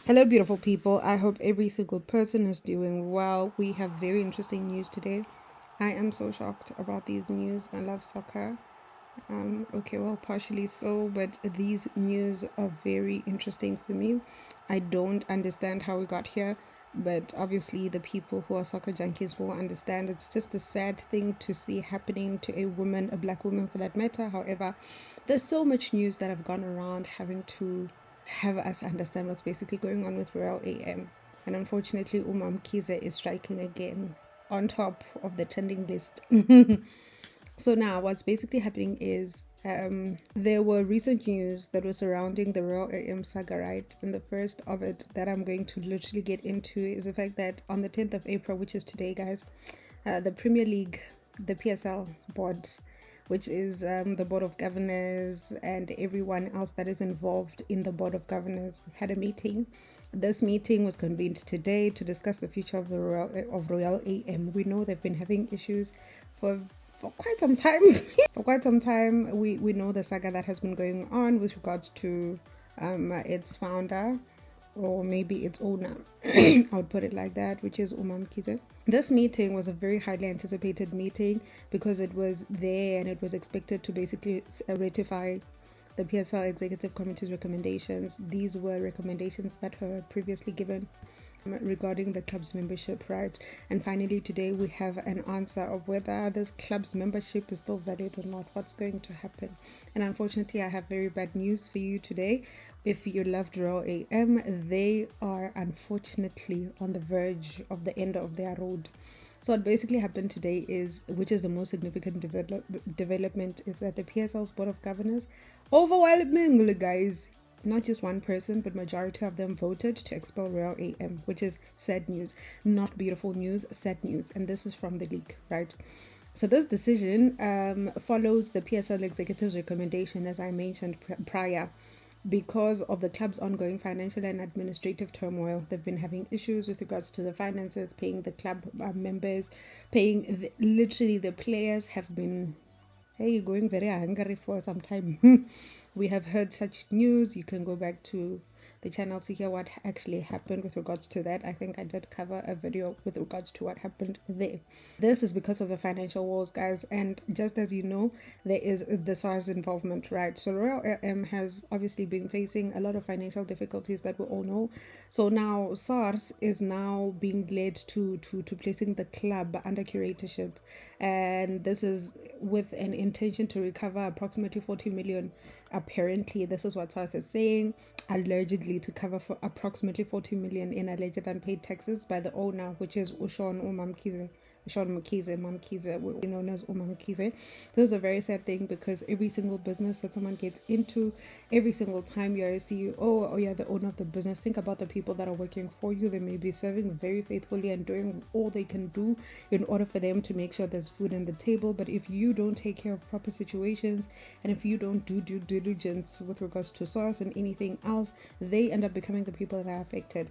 Hello, beautiful people. I hope every single person is doing well. We have very interesting news today. I am so shocked about these news. I love soccer. Okay, well, partially so, but these news are very interesting for me. I don't understand how we got here, but obviously, the people who are soccer junkies will understand. It's just a sad thing to see happening to a woman, a black woman for that matter. However, there's so much news that have gone around having to have us understand what's basically going on with Royal AM. And unfortunately, Mkhize is striking again on top of the trending list. So now what's basically happening is there were recent news that was surrounding the Royal AM saga, right? And the first of it that I'm going to literally get into is the fact that on the 10th of April, which is today, guys, the Premier League, the PSL board, which is the board of governors and everyone else that is involved in the board of governors, had a meeting. This meeting was convened today to discuss the future of the Royal AM. We know they've been having issues for quite some time. For quite some time, we know the saga that has been going on with regards to its founder, or maybe its owner. I would put it like that, which is Mkhize. This meeting was a very highly anticipated meeting because it was there and it was expected to basically ratify the PSL Executive Committee's recommendations. These were recommendations that were previously given regarding the club's membership, right? And finally today we have an answer of whether this club's membership is still valid or not, what's going to happen. And unfortunately, I have very bad news for you today. If you loved Royal AM, they are unfortunately on the verge of the end of their road. So what basically happened today is, which is the most significant development, is that the PSL's board of governors overwhelmingly, guys, not just one person, but majority of them voted to expel Royal AM, which is sad news, not beautiful news, sad news. And this is from the league, right? So this decision follows the PSL executive's recommendation, as I mentioned prior. Because of the club's ongoing financial and administrative turmoil, they've been having issues with regards to the finances, paying the club members, paying literally the players have been going very hungry for some time. We have heard such news. You can go back to the channel to hear what actually happened with regards to that. I think I did cover a video with regards to what happened there. This is because of the financial woes, guys, and just as you know, there is the SARS involvement, right? So Royal AM has obviously been facing a lot of financial difficulties that we all know. So now SARS is now being led to placing the club under curatorship, and this is with an intention to recover approximately 40 million. Apparently, this is what SARS is saying, allegedly to cover for approximately 40 million in alleged unpaid taxes by the owner, which is Shauwn MaMkhize. MaMkhize, known as Mkhize. This is a very sad thing because every single business that someone gets into, every single time you're a CEO or you're the owner of the business, think about the people that are working for you. They may be serving very faithfully and doing all they can do in order for them to make sure there's food on the table. But if you don't take care of proper situations and if you don't do due diligence with regards to SARS and anything else, they end up becoming the people that are affected.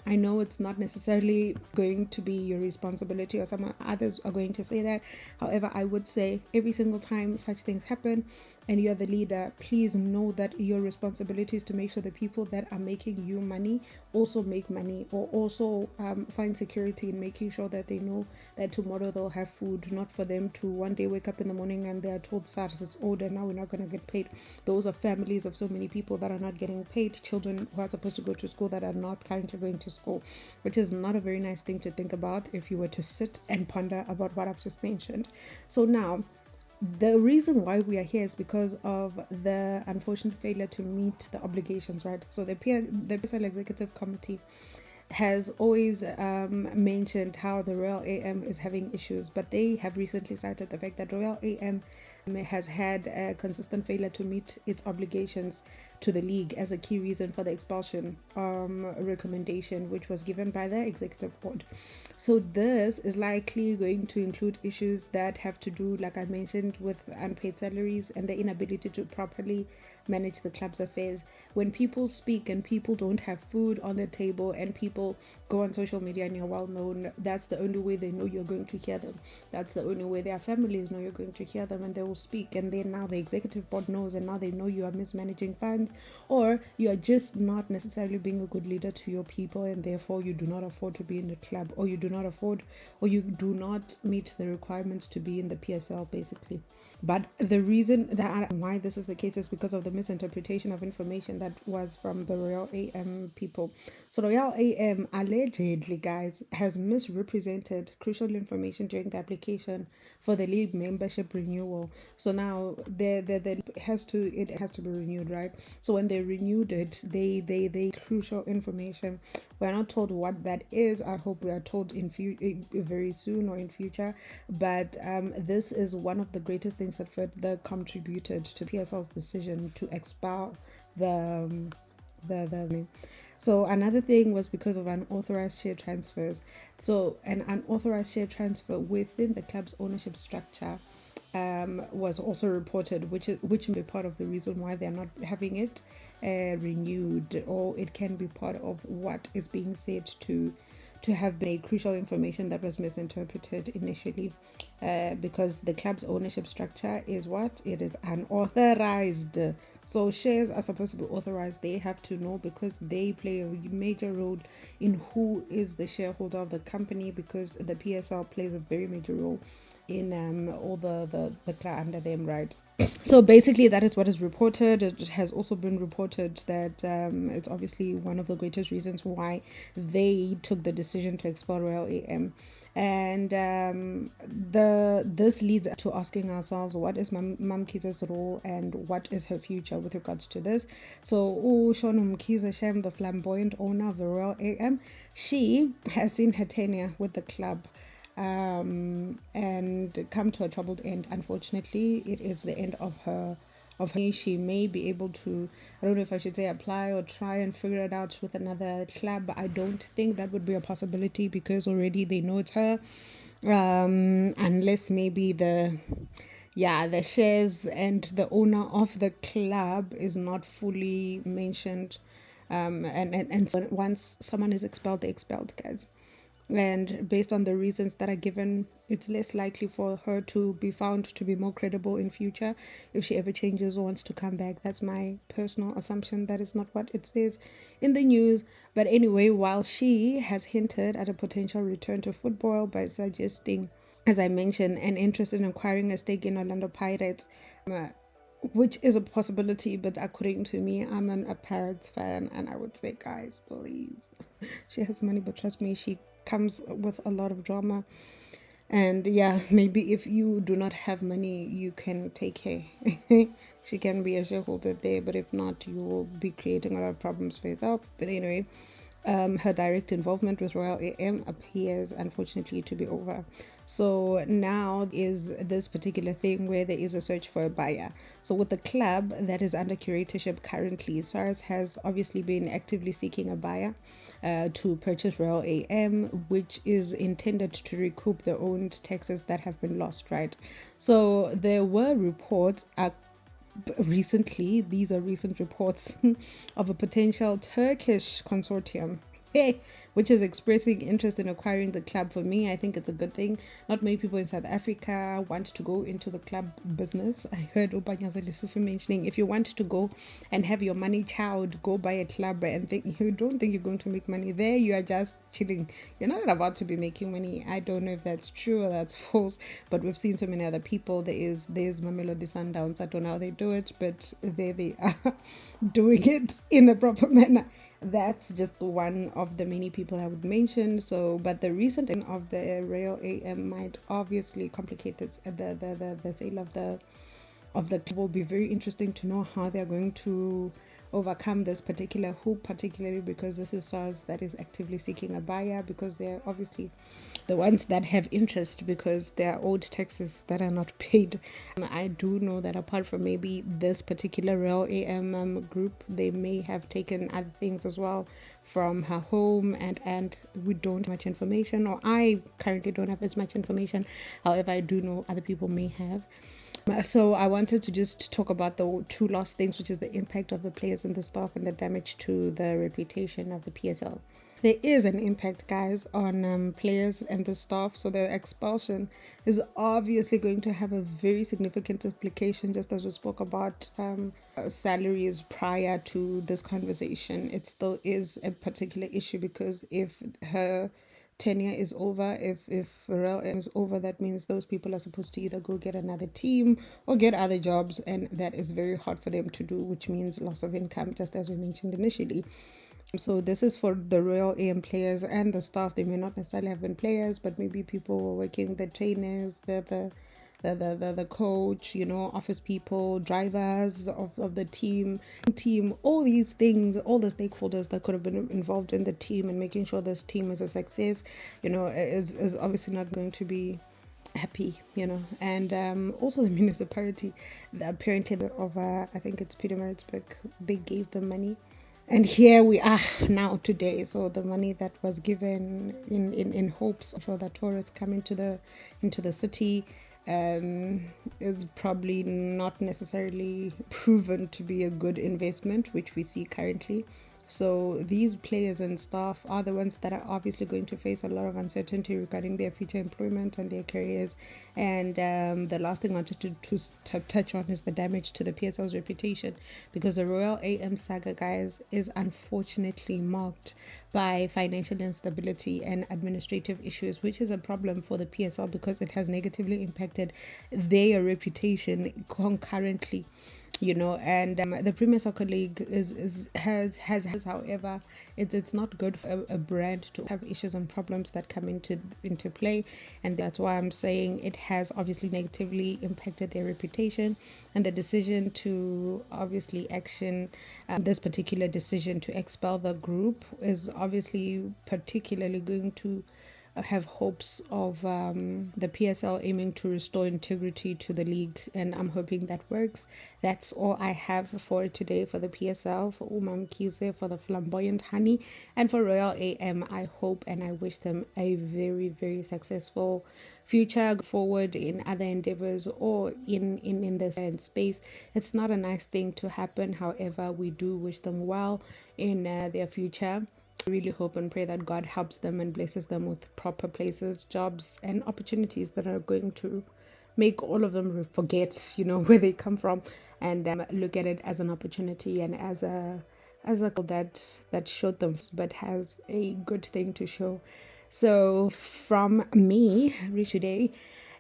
I know it's not necessarily going to be your responsibility, or some others are going to say that. However, I would say every single time such things happen and you're the leader, please know that your responsibility is to make sure the people that are making you money also make money, or also find security in making sure that they know that tomorrow they'll have food, not for them to one day wake up in the morning and they are told SARS is older, now we're not going to get paid. Those are families of so many people that are not getting paid, children who are supposed to go to school that are not currently going to school, which is not a very nice thing to think about if you were to sit and ponder about what I've just mentioned. So now, the reason why we are here is because of the unfortunate failure to meet the obligations, right? So the PSL Executive Committee has always mentioned how the Royal AM is having issues, but they have recently cited the fact that Royal AM has had a consistent failure to meet its obligations to the league as a key reason for the expulsion recommendation, which was given by the executive board. So this is likely going to include issues that have to do, like I mentioned, with unpaid salaries and the inability to properly manage the club's affairs. When people speak and people don't have food on the table and people go on social media and you're well known, that's the only way they know you're going to hear them. That's the only way their families know you're going to hear them, and they will speak. And then now the executive board knows, and now they know you are mismanaging funds, or you are just not necessarily being a good leader to your people, and therefore you do not afford to be in the club, or you do not meet the requirements to be in the PSL, basically. But the reason that why this is the case is because of the misinterpretation of information that was from the Royal AM people. So Royal AM allegedly, guys, has misrepresented crucial information during the application for the league membership renewal. So now it has to be renewed, right? So when they renewed it, they crucial information. We're not told what that is. I hope we are told in very soon or in future. But this is one of the greatest things that further contributed to PSL's decision to expel the. So another thing was because of unauthorized share transfers. So an unauthorized share transfer within the club's ownership structure was also reported, which may be part of the reason why they're not having it renewed, or it can be part of what is being said to have been crucial information that was misinterpreted initially, because the club's ownership structure is what? It is unauthorized. So shares are supposed to be authorized. They have to know, because they play a major role in who is the shareholder of the company, because the PSL plays a very major role in all the club under them, right? So basically that is what is reported. It has also been reported that it's obviously one of the greatest reasons why they took the decision to expel Royal AM. And this leads to asking ourselves, what is MaMkhize's role and what is her future with regards to this? So Shauwn Mkhize, the flamboyant owner of the Royal AM, she has seen her tenure with the club and come to a troubled end. Unfortunately, it is the end of her. She may be able to, I don't know if I should say apply or try and figure it out with another club, but I don't think that would be a possibility, because already they know it's her, unless maybe the shares and the owner of the club is not fully mentioned, and once someone is expelled, they're expelled, guys. And based on the reasons that are given, it's less likely for her to be found to be more credible in future if she ever changes or wants to come back. That's my personal assumption. That is not what it says in the news. But anyway, while she has hinted at a potential return to football by suggesting, as I mentioned, an interest in acquiring a stake in Orlando Pirates, which is a possibility, but according to me, I'm a Pirates fan, and I would say, guys, please. She has money, but trust me, she comes with a lot of drama. And yeah, maybe if you do not have money, you can take her. She can be a shareholder there, but if not, you will be creating a lot of problems for yourself. But anyway, her direct involvement with Royal AM appears, unfortunately, to be over. So now is this particular thing where there is a search for a buyer. So with the club that is under curatorship currently, SARS has obviously been actively seeking a buyer to purchase Royal AM, which is intended to recoup the owned taxes that have been lost, right? So there were reports recently, these are recent reports of a potential Turkish consortium which is expressing interest in acquiring the club. For me, I think it's a good thing. Not many people in South Africa want to go into the club business. I heard Obanyaza Lesufi mentioning, if you want to go and have your money chowed, go buy a club and you don't think you're going to make money there. You are just chilling. You're not about to be making money. I don't know if that's true or that's false, but we've seen so many other people. There's Mamelodi Sundowns. I don't know how they do it, but there they are doing it in a proper manner. That's just one of the many people I would mention. So, but the recent end of the Royal AM might obviously complicate the sale of the club. Will be very interesting to know how they're going to overcome this particular hoop, particularly because this is SARS that is actively seeking a buyer, because they're obviously the ones that have interest because there are old taxes that are not paid. I do know that apart from maybe this particular Royal AM group, they may have taken other things as well from her home, and we don't have much information, or I currently don't have as much information. However, I do know other people may have. So I wanted to just talk about the two last things, which is the impact of the players and the staff and the damage to the reputation of the PSL. There is an impact, guys, on players and the staff. So the expulsion is obviously going to have a very significant implication, just as we spoke about salaries prior to this conversation. It still is a particular issue because if her tenure is over, if Pharrell is over, that means those people are supposed to either go get another team or get other jobs, and that is very hard for them to do, which means loss of income, just as we mentioned initially. So this is for the Royal AM players and the staff. They may not necessarily have been players, but maybe people were working, the trainers, the coach, office people, drivers of the team, all these things, all the stakeholders that could have been involved in the team and making sure this team is a success, is obviously not going to be happy, and also the municipality, apparently of I think it's Pietermaritzburg, they gave them money. And here we are now today. So the money that was given in hopes for that tourists come into the city is probably not necessarily proven to be a good investment, which we see currently. So these players and staff are the ones that are obviously going to face a lot of uncertainty regarding their future employment and their careers. And the last thing I wanted to touch on is the damage to the PSL's reputation, because the Royal AM saga, guys, is unfortunately marked by financial instability and administrative issues, which is a problem for the PSL because it has negatively impacted their reputation concurrently. And the Premier Soccer League has however, it's not good for a brand to have issues and problems that come into play, and that's why I'm saying it has obviously negatively impacted their reputation. And the decision to obviously action this particular decision to expel the group is obviously particularly going to have hopes of the PSL aiming to restore integrity to the league, and I'm hoping that works. That's all I have for today for the PSL, for MaMkhize, for the Flamboyant Honey, and for Royal AM. I hope and I wish them a very, very successful future forward in other endeavors or in this space. It's not a nice thing to happen. However, we do wish them well in their future. I really hope and pray that God helps them and blesses them with proper places, jobs, and opportunities that are going to make all of them forget, where they come from, and look at it as an opportunity and as a that showed them, but has a good thing to show. So from me, Rishude,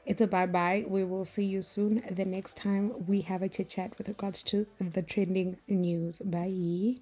it's a bye-bye. We will see you soon the next time we have a chit-chat with regards to the trending news. Bye.